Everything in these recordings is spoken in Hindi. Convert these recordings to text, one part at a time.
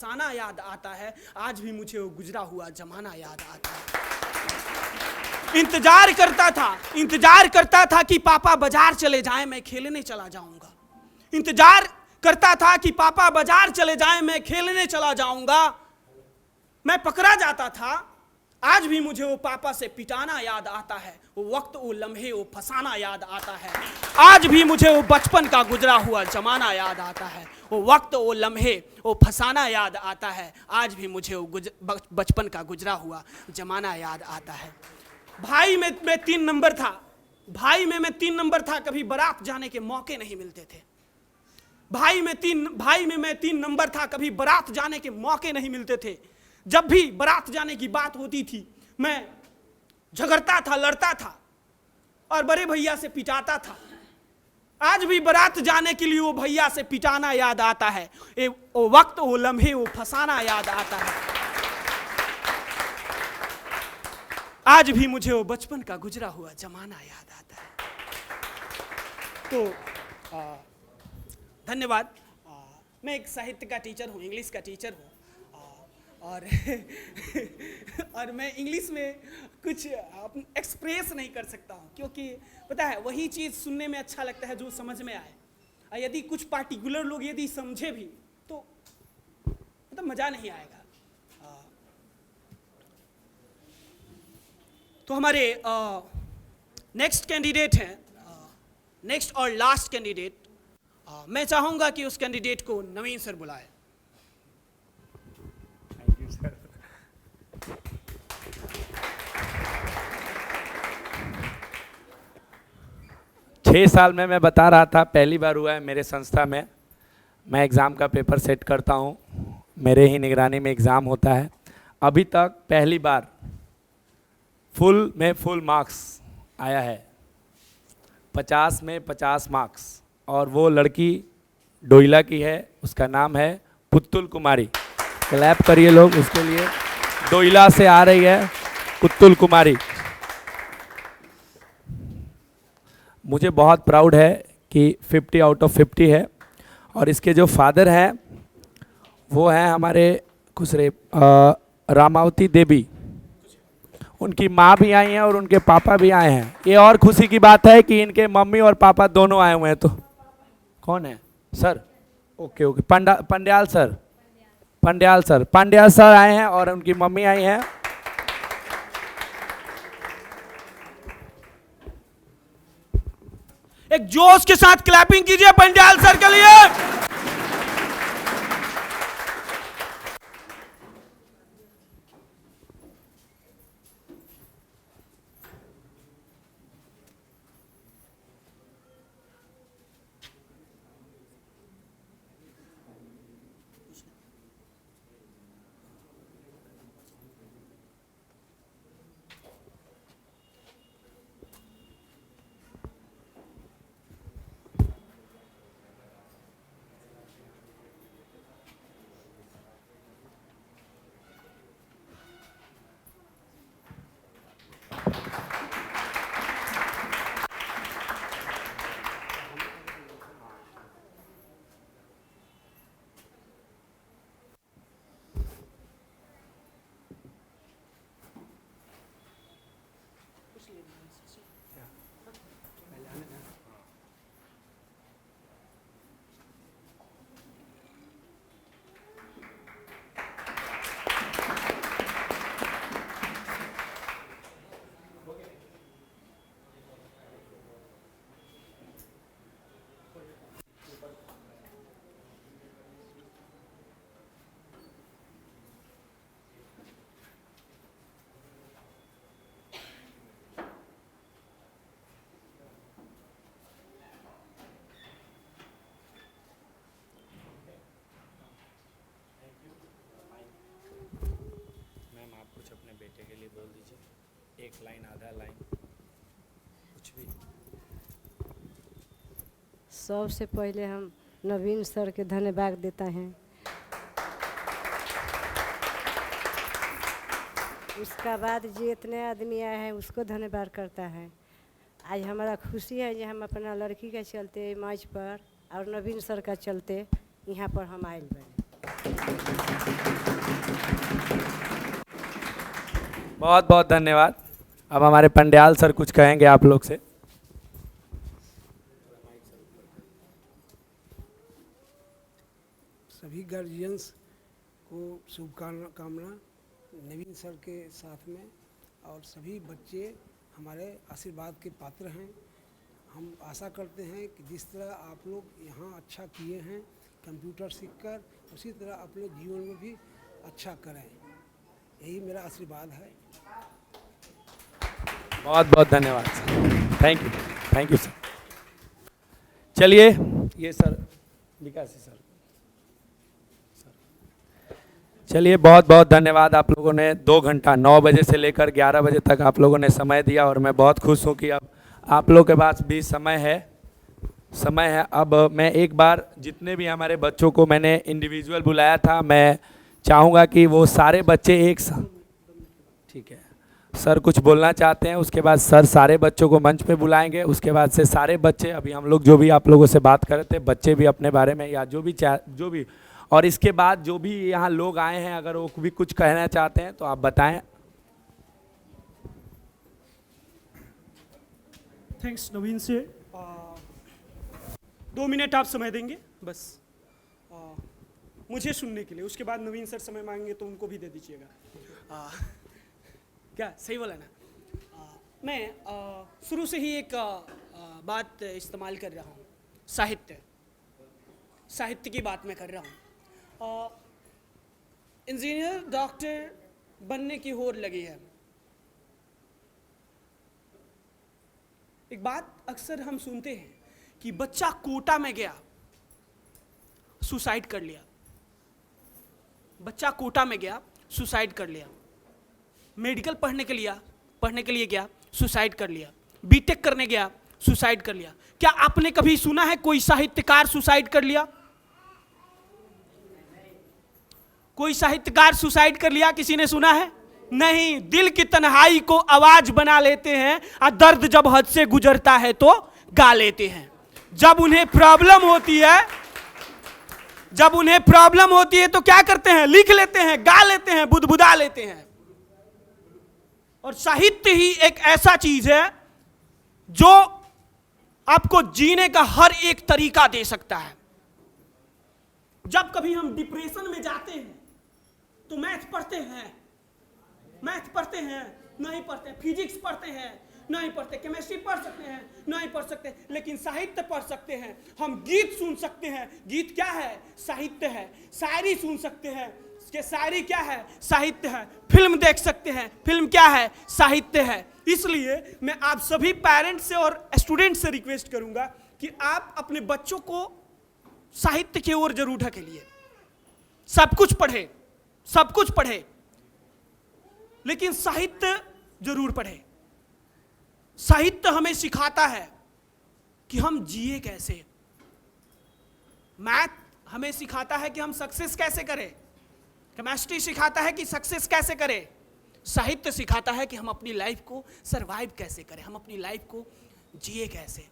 फसाना याद आता है, आज भी मुझे वो गुजरा हुआ जमाना याद आता है। इंतजार करता था कि पापा बाजार चले जाएं, मैं खेलने चला जाऊंगा। इंतजार करता था कि पापा बाजार चले जाएं, मैं खेलने चला जाऊंगा। मैं पकड़ा जाता था, आज भी मुझे वो पापा से पिटाना याद आता है। वो वक्त, वो लम्हे, वो फसाना याद आता है। आज भी मुझे वो बचपन का गुजरा हुआ जमाना याद आता है। वो वक्त, वो लम्हे, वो फसाना याद आता है। आज भी मुझे वो बचपन का गुजरा हुआ जमाना याद आता है। भाई में मैं 3 नंबर था। भाई में मैं 3 नंबर था। कभी बारात जाने के मौके नहीं मिलते थे। भाई में मैं 3 नंबर था। कभी बारात जाने के मौके नहीं मिलते थे। जब भी बारात जाने की बात होती थी, मैं झगड़ता था, लड़ता था और बड़े भैया से पिटाता था। आज भी बारात जाने के लिए वो भैया से पिटाना याद आता है। वो वक्त, वो लम्हे, वो फसाना याद आता है। आज भी मुझे वो बचपन का गुजरा हुआ जमाना याद आता है। तो धन्यवाद। मैं एक साहित्य का टीचर हूँ, इंग्लिश का टीचर हूँ, और और मैं इंग्लिश में कुछ एक्सप्रेस नहीं कर सकता हूँ, क्योंकि पता है वही चीज़ सुनने में अच्छा लगता है जो समझ में आए। और यदि कुछ पार्टिकुलर लोग यदि समझे भी तो मतलब मज़ा नहीं आएगा। तो हमारे नेक्स्ट कैंडिडेट हैं, नेक्स्ट और लास्ट कैंडिडेट। मैं चाहूँगा कि उस कैंडिडेट को नवीन सर बुलाए। 6 साल में मैं बता रहा था, पहली बार हुआ है मेरे संस्था में। मैं एग्ज़ाम का पेपर सेट करता हूँ, मेरे ही निगरानी में एग्ज़ाम होता है। अभी तक पहली बार फुल मार्क्स आया है, 50 में 50 मार्क्स। और वो लड़की डोइला की है, उसका नाम है पुतुल कुमारी। क्लैप करिए लोग उसके लिए। डोइला से आ रही है पुतुल कुमारी। मुझे बहुत प्राउड है कि 50 आउट ऑफ 50 है। और इसके जो फादर हैं वो हैं हमारे खुसरे रामावती देवी। उनकी माँ भी आई हैं और उनके पापा भी आए हैं। ये और खुशी की बात है कि इनके मम्मी और पापा दोनों आए हुए हैं। तो कौन है सर? ओके पंड्याल सर आए हैं और उनकी मम्मी आई हैं। एक जोश के साथ क्लैपिंग कीजिए पंड्याल सर के लिए। अपने बेटे के लिए बोल दीजिए, 1 लाइन, आधा लाइन, कुछ भी। सबसे पहले हम नवीन सर के धन्यवाद देता हैं। उसका बाद जितने आदमी आए हैं उसको धन्यवाद करता है। आज हमारा खुशी है कि हम अपना लड़की के चलते मंच पर और नवीन सर का चलते यहाँ पर हम आए बने। बहुत बहुत धन्यवाद। अब हमारे पंड्याल सर कुछ कहेंगे आप लोग से। सभी गार्जियंस को शुभकामना नवीन सर के साथ में, और सभी बच्चे हमारे आशीर्वाद के पात्र हैं। हम आशा करते हैं कि जिस तरह आप लोग यहाँ अच्छा किए हैं कंप्यूटर सीखकर, उसी तरह अपने जीवन में भी अच्छा करें, यही मेरा आशीर्वाद है। बहुत बहुत धन्यवाद सर, थैंक यू सर। चलिए ये सर विकास सर, चलिए बहुत बहुत धन्यवाद। आप लोगों ने 2 घंटा 9 बजे से लेकर 11 बजे तक आप लोगों ने समय दिया, और मैं बहुत खुश हूँ कि अब आप लोग के पास भी समय है। अब मैं एक बार जितने भी हमारे बच्चों को मैंने इंडिविजुअल बुलाया था, मैं चाहूँगा कि वो सारे बच्चे एक साथ, ठीक है सर कुछ बोलना चाहते हैं, उसके बाद सर सारे बच्चों को मंच पे बुलाएंगे, उसके बाद से सारे बच्चे, अभी हम लोग जो भी आप लोगों से बात कर रहे थे, बच्चे भी अपने बारे में या जो भी, और इसके बाद जो भी यहाँ लोग आए हैं अगर वो भी कुछ कहना चाहते हैं तो आप बताएं। थैंक्स नवीन से। 2 मिनट आप समय देंगे बस मुझे सुनने के लिए, उसके बाद नवीन सर समय मांगेंगे तो उनको भी दे दीजिएगा। क्या सही बोला ना? मैं शुरू से ही एक बात इस्तेमाल कर रहा हूँ, साहित्य की बात मैं कर रहा हूँ। इंजीनियर डॉक्टर बनने की होड़ लगी है। एक बात अक्सर हम सुनते हैं कि बच्चा कोटा में गया, सुसाइड कर लिया। बच्चा कोटा में गया, सुसाइड कर लिया। मेडिकल पढ़ने के लिए गया, सुसाइड कर लिया। बीटेक करने गया, सुसाइड कर लिया। क्या आपने कभी सुना है कोई साहित्यकार सुसाइड कर लिया? कोई साहित्यकार सुसाइड कर लिया किसी ने सुना है? नहीं। दिल की तन्हाई को आवाज बना लेते हैं, और दर्द जब हद से गुजरता है तो गा लेते हैं। जब उन्हें प्रॉब्लम होती है तो क्या करते हैं? लिख लेते हैं, गा लेते हैं, बुदबुदा लेते हैं। और साहित्य ही एक ऐसा चीज है जो आपको जीने का हर एक तरीका दे सकता है। जब कभी हम डिप्रेशन में जाते हैं तो मैथ पढ़ते हैं, नहीं पढ़ते, फिजिक्स पढ़ते हैं, नहीं पढ़ते, केमिस्ट्री पढ़ सकते हैं, नहीं पढ़ सकते, लेकिन साहित्य पढ़ सकते हैं। हम गीत सुन सकते हैं, गीत क्या है? साहित्य है। शायरी सुन सकते हैं, कि शायरी क्या है? साहित्य है। फिल्म देख सकते हैं, फिल्म क्या है? साहित्य है। इसलिए मैं आप सभी पेरेंट्स से और स्टूडेंट्स से रिक्वेस्ट करूंगा कि आप अपने बच्चों को साहित्य की ओर जरूर ढकेलिए। सब कुछ पढ़े, लेकिन साहित्य जरूर पढ़े। साहित्य हमें सिखाता है कि हम जिए कैसे। मैथ हमें सिखाता है कि हम सक्सेस कैसे करें। केमिस्ट्री सिखाता है कि सक्सेस कैसे करें। साहित्य सिखाता है कि हम अपनी लाइफ को सरवाइव कैसे करें, हम अपनी लाइफ को जिए कैसे।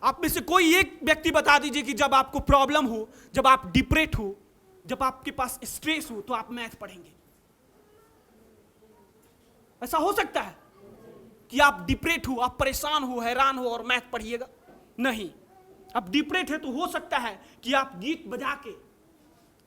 आप में से कोई एक व्यक्ति बता दीजिए कि जब आपको प्रॉब्लम हो, जब आप डिप्रेट हो, जब आपके पास स्ट्रेस हो, तो आप मैथ पढ़ेंगे। ऐसा हो सकता है कि आप डिप्रेट हो, आप परेशान हो, हैरान हो और मैथ पढ़िएगा? नहीं। अब डिप्रेट है तो हो सकता है कि आप गीत बजा के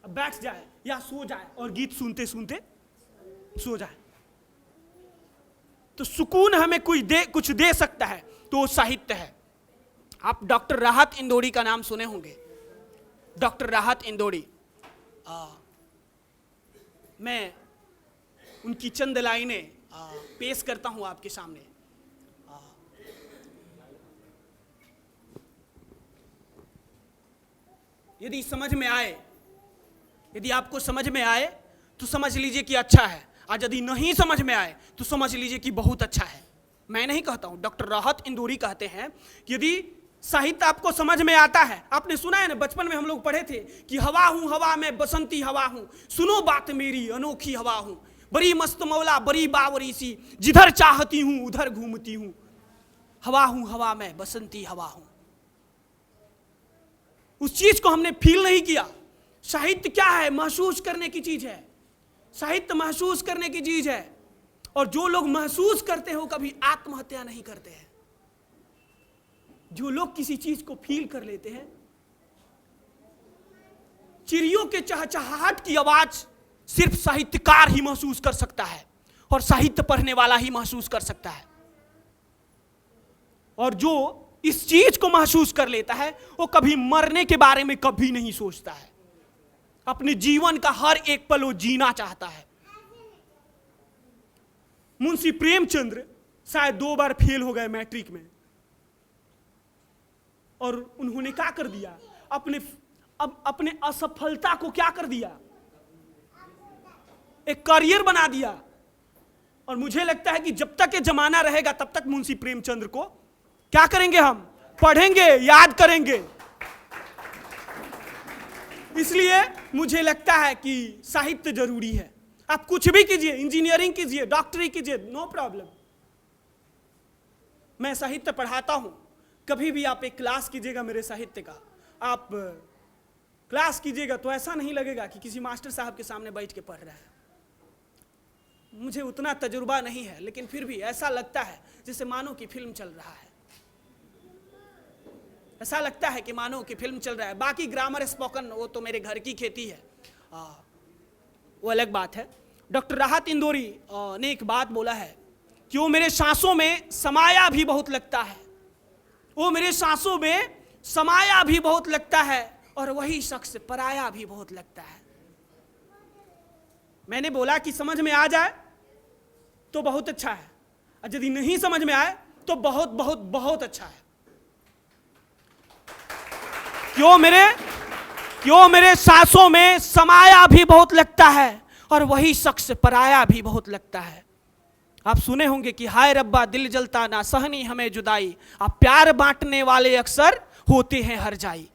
बैठ जाए या सो जाए और गीत सुनते सुनते सो जाए। तो सुकून हमें कुछ दे सकता है तो वो साहित्य है। आप डॉक्टर राहत इंदौड़ी का नाम सुने होंगे। डॉक्टर राहत इंदौड़ी, मैं उनकी चंद लाइनें पेश करता हूं आपके सामने। यदि आपको समझ में आए तो समझ लीजिए कि अच्छा है, और यदि नहीं समझ में आए तो समझ लीजिए कि बहुत अच्छा है। मैं नहीं कहता हूं, डॉक्टर राहत इंदौरी कहते हैं कि यदि साहित्य आपको समझ में आता है, आपने सुना है ना, बचपन में हम लोग पढ़े थे कि हवा हूं हवा में बसंती हवा हूं, सुनो बात मेरी अनोखी हवा हूं, बड़ी मस्त मौला बड़ी बावरी सी, जिधर चाहती हूं उधर घूमती हूं, हवा हूं हवा में बसंती हवा हूं। उस चीज को हमने फील नहीं किया। साहित्य क्या है? महसूस करने की चीज है। साहित्य महसूस करने की चीज है, और जो लोग महसूस करते हैं वो कभी आत्महत्या नहीं करते हैं। जो लोग किसी चीज को फील कर लेते हैं, चिड़ियों के चहचहाहट की आवाज सिर्फ साहित्यकार ही महसूस कर सकता है, और साहित्य पढ़ने वाला ही महसूस कर सकता है। और जो इस चीज को महसूस कर लेता है वो कभी मरने के बारे में कभी नहीं सोचता है। अपने जीवन का हर एक पल वो जीना चाहता है। मुंशी प्रेमचंद्र शायद 2 बार फेल हो गए मैट्रिक में, और उन्होंने क्या कर दिया, अपने असफलता को क्या कर दिया, एक करियर बना दिया। और मुझे लगता है कि जब तक ये जमाना रहेगा तब तक मुंशी प्रेमचंद्र को क्या करेंगे, हम पढ़ेंगे, याद करेंगे। इसलिए मुझे लगता है कि साहित्य जरूरी है। आप कुछ भी कीजिए, इंजीनियरिंग कीजिए, डॉक्टरी कीजिए, नो प्रॉब्लम। मैं साहित्य पढ़ाता हूं, कभी भी आप एक क्लास कीजिएगा मेरे साहित्य का, आप क्लास कीजिएगा तो ऐसा नहीं लगेगा कि किसी मास्टर साहब के सामने बैठ के पढ़ रहा है। मुझे उतना तजुर्बा नहीं है, लेकिन फिर भी ऐसा लगता है जैसे मानो की फिल्म चल रहा है। ऐसा लगता है कि मानो की फिल्म चल रहा है। बाकी ग्रामर स्पोकन वो तो मेरे घर की खेती है, वो अलग बात है। डॉक्टर राहत इंदौरी ने एक बात बोला है कि वो मेरे सांसों में समाया भी बहुत लगता है, वो मेरे सांसों में समाया भी बहुत लगता है, और वही शख्स पराया भी बहुत लगता है। मैंने बोला कि समझ में आ जाए तो बहुत अच्छा है, और यदि नहीं समझ में आए तो बहुत बहुत बहुत अच्छा है। क्यों मेरे सांसों में समाया भी बहुत लगता है, और वही शख्स पराया भी बहुत लगता है। आप सुने होंगे कि हाय रब्बा दिल जलता ना सहनी हमें जुदाई, आप प्यार बांटने वाले अक्सर होते हैं हर जाई।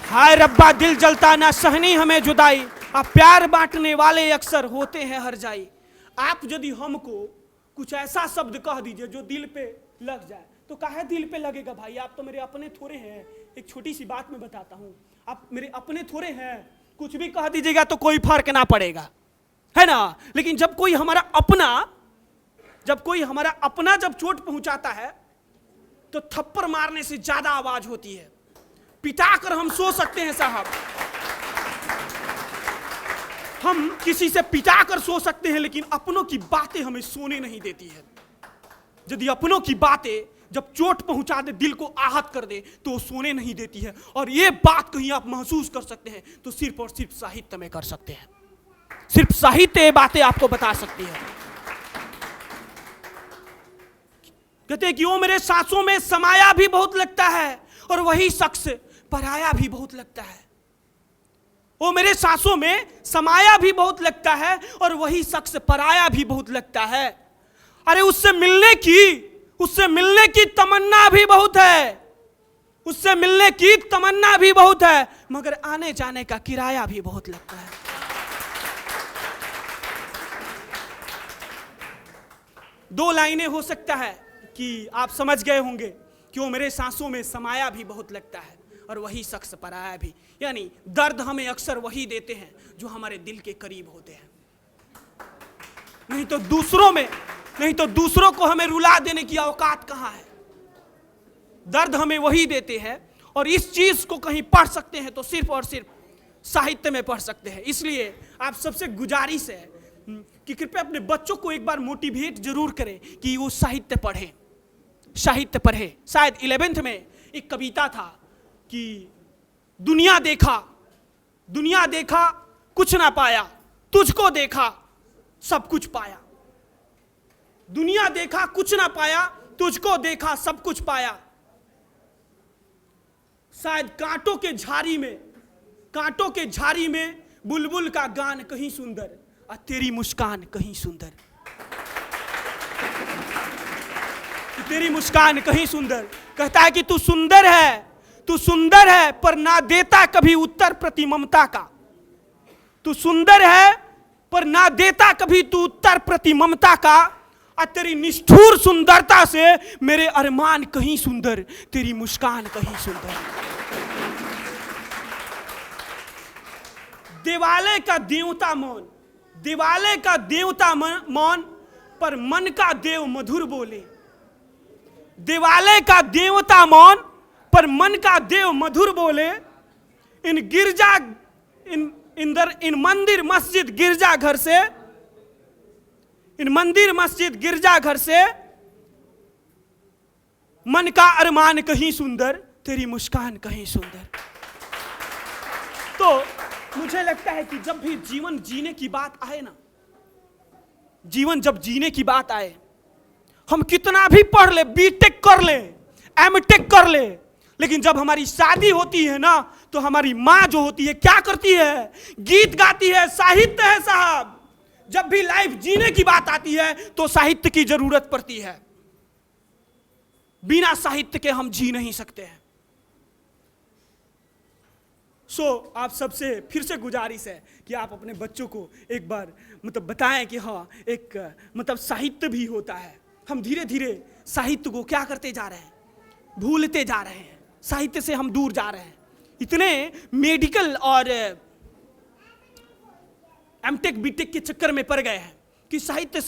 हाय रब्बा दिल जलता ना सहनी हमें जुदाई, आप प्यार बांटने वाले अक्सर होते हैं हर जाई। आप यदि हमको कुछ ऐसा शब्द कह दीजिए जो दिल पे लग जाए, तो काहे दिल पे लगेगा भाई, आप तो मेरे अपने थोड़े हैं। एक छोटी सी बात मैं बताता हूं, आप मेरे अपने थोड़े हैं, कुछ भी कह दीजिएगा तो कोई फर्क ना पड़ेगा, है ना। लेकिन जब कोई हमारा अपना जब चोट पहुंचाता है तो थप्पड़ मारने से ज्यादा आवाज होती है। पिटा कर हम सो सकते हैं साहब, हम किसी से पिटा कर सो सकते हैं, लेकिन अपनों की बातें हमें सोने नहीं देती है। यदि अपनों की बातें जब चोट पहुंचा दे, दिल को आहत कर दे, तो वो सोने नहीं देती है। और ये बात कहीं आप महसूस कर सकते हैं तो सिर्फ और सिर्फ साहित्य में कर सकते हैं। सिर्फ साहित्य ये बातें आपको बता सकती है। कहते हैं कि वो मेरे सांसों में समाया भी बहुत लगता है, और वही शख्स पराया भी बहुत लगता है। वो मेरे सांसों में समाया भी बहुत लगता है, और वही शख्स पराया भी बहुत लगता है। अरे उससे मिलने की तमन्ना भी बहुत है, उससे मिलने की तमन्ना भी बहुत है, मगर आने जाने का किराया भी बहुत लगता है। दो लाइनें हो सकता है कि आप समझ गए होंगे कि वो मेरे सांसों में समाया भी बहुत लगता है, और वही शख्स पराया भी। यानी दर्द हमें अक्सर वही देते हैं जो हमारे दिल के करीब होते हैं, नहीं तो दूसरों को हमें रुला देने की औकात कहां है। दर्द हमें वही देते हैं, और इस चीज को कहीं पढ़ सकते हैं तो सिर्फ और सिर्फ साहित्य में पढ़ सकते हैं। इसलिए आप सबसे गुजारिश है कि कृपया अपने बच्चों को एक बार मोटिवेट जरूर करें कि वो साहित्य पढ़ें। शायद 11th में एक कविता था कि दुनिया देखा कुछ ना पाया, तुझको देखा सब कुछ पाया। दुनिया देखा कुछ ना पाया, तुझको देखा सब कुछ पाया। शायद कांटों के झाड़ी में बुलबुल का गान कहीं सुंदर, और तेरी मुस्कान कहीं सुंदर। तेरी मुस्कान कहीं सुंदर। कहता है कि तू सुंदर है पर ना देता कभी उत्तर प्रति ममता का। तू सुंदर है पर ना देता कभी तू उत्तर प्रति ममता का, और तेरी निष्ठुर सुंदरता से मेरे अरमान कहीं सुंदर, तेरी मुस्कान कहीं सुंदर। दिवाले का देवता मौन, दिवाले का देवता मौन, पर मन का देव मधुर बोले। दिवाले का देवता मौन, पर मन का देव मधुर बोले। इन मंदिर मस्जिद गिरजा घर से, इन मंदिर मस्जिद गिरजा घर से, मन का अरमान कहीं सुंदर, तेरी मुस्कान कहीं सुंदर। तो मुझे लगता है कि जब भी जीवन जीने की बात आए ना, जीवन जब जीने की बात आए, हम कितना भी पढ़ ले, बीटेक कर ले, एमटेक कर ले, लेकिन जब हमारी शादी होती है ना, तो हमारी माँ जो होती है क्या करती है? गीत गाती है, साहित्य है साहब। जब भी लाइफ जीने की बात आती है तो साहित्य की जरूरत पड़ती है। बिना साहित्य के हम जी नहीं सकते हैं। आप सबसे फिर से गुजारिश है कि आप अपने बच्चों को एक बार बताएं कि हाँ, एक साहित्य भी होता है। हम धीरे धीरे साहित्य को क्या करते जा रहे हैं? भूलते जा रहे हैं, साहित्य से हम दूर जा रहे हैं। इतने मेडिकल और एमटेक बीटेक के चक्कर में पड़ गए हैं कि साहित्य से